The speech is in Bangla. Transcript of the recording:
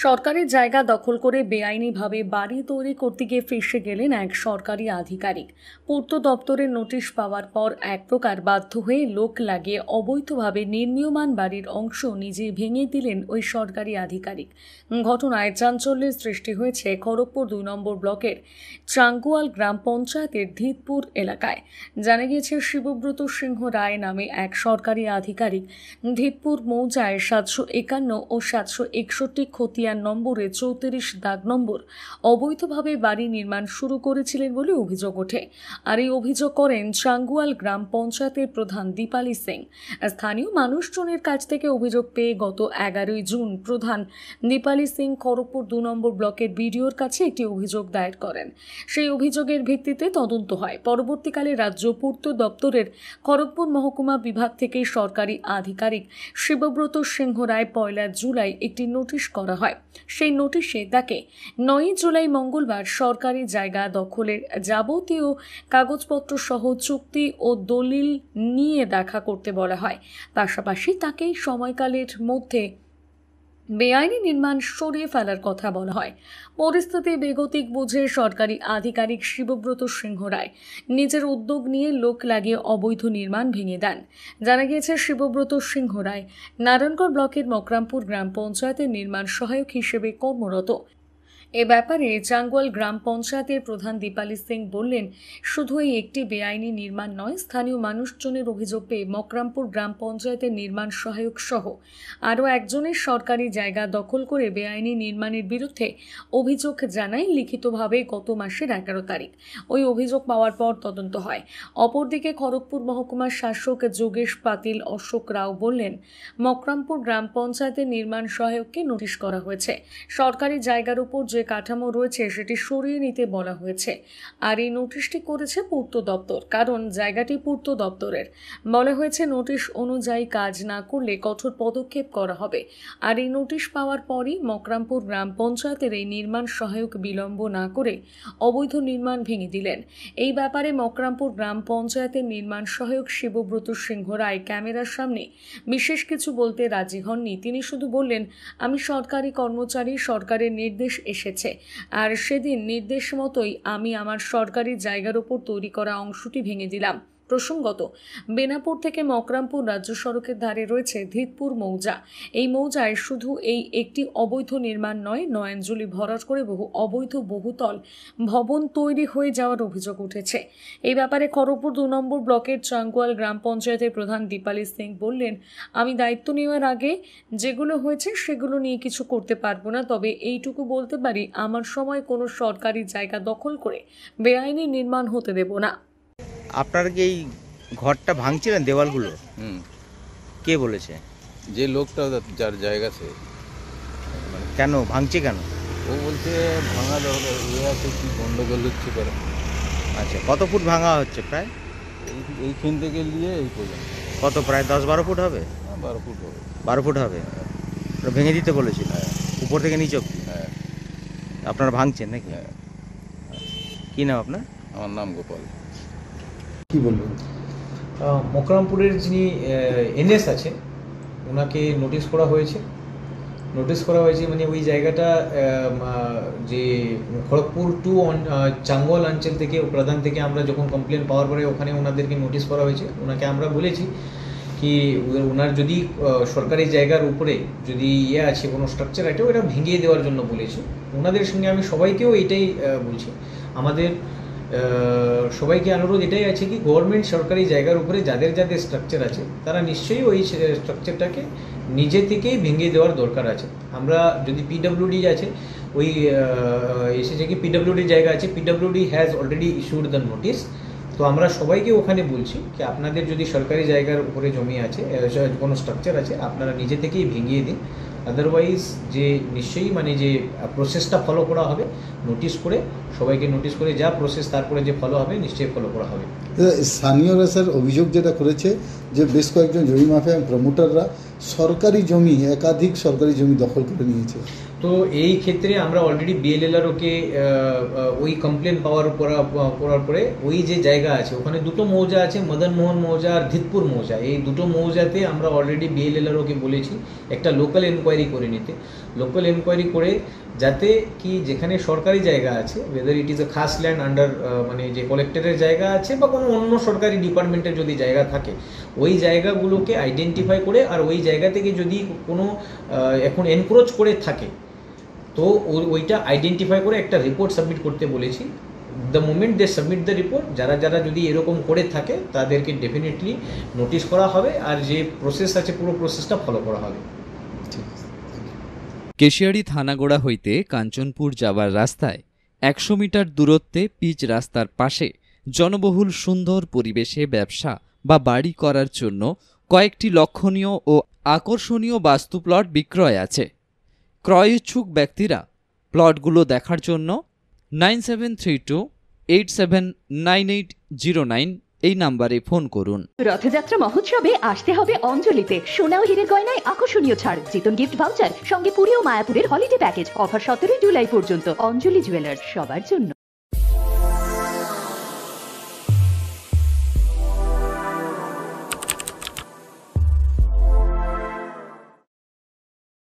সরকারি জায়গা দখল করে বেআইনিভাবে বাড়ি তৈরি করতে গিয়ে ফেঁসে গেলেন এক সরকারি আধিকারিক। পূর্ত দপ্তরের নোটিশ পাওয়ার পর এক প্রকার বাধ্য হয়ে লোক লাগিয়ে অবৈধভাবে নির্মীয়মান বাড়ির অংশ নিজে ভেঙে দিলেন ওই সরকারি আধিকারিক। ঘটনায় চাঞ্চল্যের সৃষ্টি হয়েছে খড়গপুর ২ নম্বর ব্লকের চাঙ্গুয়াল গ্রাম পঞ্চায়েতের ধিতপুর এলাকায়। জানা গিয়েছে, শিবব্রত সিংহ রায় নামে এক সরকারি আধিকারিক ধিতপুর মৌজায় ৭৫১ ও ৭৬১ খতিয়ান নম্বরে ৩৪ দাগ নম্বর অবৈধভাবে বাড়ি নির্মাণ শুরু করেছিলেন বলে অভিযোগ ওঠে। আর এই অভিযোগ করেন চাঙ্গুয়াল গ্রাম পঞ্চায়েতের প্রধান দীপালি সিং। স্থানীয় মানুষজনের কাছ থেকে অভিযোগ পেয়ে গত ১১ জুন প্রধান দীপালি সিং খড়গপুর ২ নম্বর ব্লকের বিডিওর কাছে একটি অভিযোগ দায়ের করেন। সেই অভিযোগের ভিত্তিতে তদন্ত হয়। পরবর্তীকালে রাজ্য পূর্ত দপ্তরের খড়গপুর মহকুমা বিভাগ থেকে সরকারি আধিকারিক শিবব্রত সিংহ রায় ১ জুলাই একটি নোটিশ করা হয়। সেই নোটিশে তাকে ৯ জুলাই মঙ্গলবার সরকারি জায়গা দখলের যাবতীয় কাগজপত্র সহ চুক্তি ও দলিল নিয়ে দেখা করতে বলা হয়। পাশাপাশি তাকে সময়কালের মধ্যে বেআইনি নির্মাণ সরিয়ে ফেলার কথা বলা হয়। পরিস্থিতি বেগতিক বুঝে সরকারি আধিকারিক শিবব্রত সিংহ রায় নিজের উদ্যোগ নিয়ে লোক লাগিয়ে অবৈধ নির্মাণ ভেঙে দেন। জানা গিয়েছে, শিবব্রত সিংহ রায় নারায়ণগড় ব্লকের মকরামপুর গ্রাম পঞ্চায়েতের নির্মাণ সহায়ক হিসেবে কর্মরত। এ ব্যাপারে চাঙ্গুয়াল গ্রাম পঞ্চায়েতের প্রধান দীপালি সিং বললেন, শুধু এই একটি বেআইনি নির্মাণ নয়, স্থানীয় মানুষজনের অভিযোগ পেয়ে মকরামপুর গ্রাম পঞ্চায়েতের নির্মাণ সহায়ক সহ আরও একজনের সরকারি জায়গা দখল করে বেআইনি নির্মাণের বিরুদ্ধে অভিযোগ জানায় লিখিতভাবে গত মাসের ১১ তারিখ। ওই অভিযোগ পাওয়ার পর তদন্ত হয়। অপরদিকে খড়গপুর মহকুমার শাসক যোগেশ পাতিল অশোক রাও বললেন, মকরামপুর গ্রাম পঞ্চায়েতের নির্মাণ সহায়ককে নোটিশ করা হয়েছে। সরকারি জায়গার উপর যে কাঠামো রয়েছে সেটি সরিয়ে নিতে বলা হয়েছে। আর এই নোটিশটি করেছে পূর্ত দপ্তর, কারণ জায়গাটি পূর্ত দপ্তরের। বলা হয়েছে, নোটিশ অনুযায়ী কাজ না করলে কঠোর পদক্ষেপ করা হবে। আর এই নোটিশ পাওয়ার পরই মকরামপুর গ্রাম পঞ্চায়েতের এই নির্মাণ সহায়ক বিলম্ব না করে অবৈধ নির্মাণ ভেঙে দিলেন। এই ব্যাপারে মকরামপুর গ্রাম পঞ্চায়েতের নির্মাণ সহায়ক শিবব্রত সিংহ রায় ক্যামেরার সামনে বিশেষ কিছু বলতে রাজি হননি। তিনি শুধু বললেন, আমি সরকারি কর্মচারী, সরকারের নির্দেশ এসেছে, আর সেদিন নির্দেশ মতোই আমি আমার সরকারি জায়গার উপর তৈরি করা অংশটি ভেঙে দিলাম। প্রসঙ্গত, বেনাপুর থেকে মকরামপুর রাজ্য সড়কের ধারে রয়েছে ধিতপুর মৌজা। এই মৌজায় শুধু এই একটি অবৈধ নির্মাণ নয়, নয়নজলি ভরাট করে বহু অবৈধ বহুতল ভবন তৈরি হয়ে যাওয়ার অভিযোগ উঠেছে। এই ব্যাপারে খড়গপুর ২ নম্বর ব্লকের চাঙ্গুয়াল গ্রাম পঞ্চায়েতের প্রধান দীপালি সিং বললেন, আমি দায়িত্ব নেওয়ার আগে যেগুলো হয়েছে সেগুলো নিয়ে কিছু করতে পারবো না, তবে এইটুকু বলতে পারি, আমার সময় কোনো সরকারি জায়গা দখল করে বেআইনি নির্মাণ হতে দেব না। আপনারা কি এই ঘরটা ভাঙছিলেন, দেওয়ালগুলো? কে বলেছে? যে লোকটা যার জায়গা সে। কেন ভাঙছে কেন? ও বলছে ভাঙা ইয়ে আছে, কি গন্ডগোল হচ্ছে করে। আচ্ছা, কত ফুট ভাঙা হচ্ছে? প্রায় এইখান থেকে নিয়ে এই পর্যন্ত। কত? প্রায় ১০-১২ ফুট হবে। ১২ ফুট হবে। ১২ ফুট হবে। ওটা ভেঙে দিতে বলেছিল? উপর থেকে নিচ অব্দি? হ্যাঁ। আপনারা ভাঙছেন নাকি? হ্যাঁ। কি নাম আপনার? আমার নাম গোপাল। কি বলবেন? মকরামপুরের যিনি এনএস আছেন ওনাকে নোটিশ করা হয়েছে। মানে ওই জায়গাটা যে খড়গপুর টু চাঙ্গুয়াল অঞ্চল থেকে প্রধান থেকে আমরা যখন কমপ্লেন পাওয়ার পরে ওখানে ওনাদেরকে নোটিশ করা হয়েছে। ওনাকে আমরা বলেছি কি ওনার যদি সরকারি জায়গার উপরে যদি আছে কোনো স্ট্রাকচার আছে ওটা ভেঙে দেওয়ার জন্য বলেছি। ওনাদের সঙ্গে আমি সবাইকেও এটাই বলছি, আমাদের সবাইকে অনুরোধ এটাই আছে কি গভর্নমেন্ট সরকারি জায়গার উপরে যাদের যাদের স্ট্রাকচার আছে তারা নিশ্চয়ই ওই স্ট্রাকচারটাকে নিজে থেকেই ভেঙে দেওয়ার দরকার আছে। আমরা যদি পিডব্লিউডি আছে ওই এসেছে কি পিডব্লিউডি জায়গা আছে, PWD has already issued the notice. তো আমরা সবাইকে ওখানে বলছি কি আপনাদের যদি সরকারি জায়গার উপরে জমি আছে, কোনো স্ট্রাকচার আছে, আপনারা নিজে থেকেই ভেঙিয়ে দিন। আদারওয়াইজ যে নিশ্চয়ই মানে যে প্রসেসটা ফলো করা হবে, নোটিশ করে সবাইকে নোটিশ করে যা প্রসেস তারপরে যে ফলো হবে নিশ্চয়ই ফলো করা হবে। স্থানীয়রা স্যার অভিযোগ যেটা করেছে যে বেশ কয়েকজন জমি মাফিয়া এবং প্রমোটাররা সরকারি জমি, একাধিক সরকারি জমি দখল করে নিয়েছে। তো এই ক্ষেত্রে আমরা অলরেডি বিএলএলআরওকে ওই কমপ্লেন করার পরে ওই যে জায়গা আছে ওখানে দুটো মৌজা আছে, মদন মোহন মৌজা আর ধিতপুর মৌজা, এই দুটো মৌজাতে আমরা অলরেডি বিএলএলআরওকে বলেছি একটা লোকাল এনকোয়ারি করে নিতে। লোকাল এনকোয়ারি করে যাতে কি যেখানে সরকারি জায়গা আছে, ওয়েদার ইট ইজ এ খাস ল্যান্ড আন্ডার মানে যে কালেক্টরের জায়গা আছে বা কোনো অন্য সরকারি ডিপার্টমেন্টের যদি জায়গা থাকে, ওই জায়গাগুলোকে আইডেন্টিফাই করে আর ওই জায়গা থেকে যদি কোনো এখন এনক্রোচ করে থাকে তো ওইটা আইডেন্টিফাই করে একটা রিপোর্ট সাবমিট করতে বলেছি। The moment they submit the report, যারা যারা যদি এরকম করে থাকে তাদেরকে ডেফিনেটলি নোটিশ করা হবে আর যে প্রসেস আছে পুরো প্রসেসটা ফলো করা হবে। কেশিয়াড়ি থানাগোড়া হইতে কাঞ্চনপুর যাওয়ার রাস্তায় 100 মিটার দূরত্বে পিচ রাস্তার পাশে জনবহুল সুন্দর পরিবেশে ব্যবসা বা বাড়ি করার জন্য কয়েকটি লক্ষণীয় ও আকর্ষণীয় বাস্তু প্লট বিক্রয় আছে। ক্রয় ইচ্ছুক ব্যক্তিরা প্লটগুলো দেখার জন্য 9732879809 এই নাম্বারে ফোন করুন। রথযাত্রা মহোৎসবে আসতে হবে অঞ্জলিতে। সোনা ও হীরের গয়নায় আকর্ষণীয় ছাড়, জিতন গিফট ভাউচার, সঙ্গে পুরী ও মায়াপুরের হলিডে প্যাকেজ। অফার 17 জুলাই পর্যন্ত। অঞ্জলি জুয়েলার্স, সবার জন্য।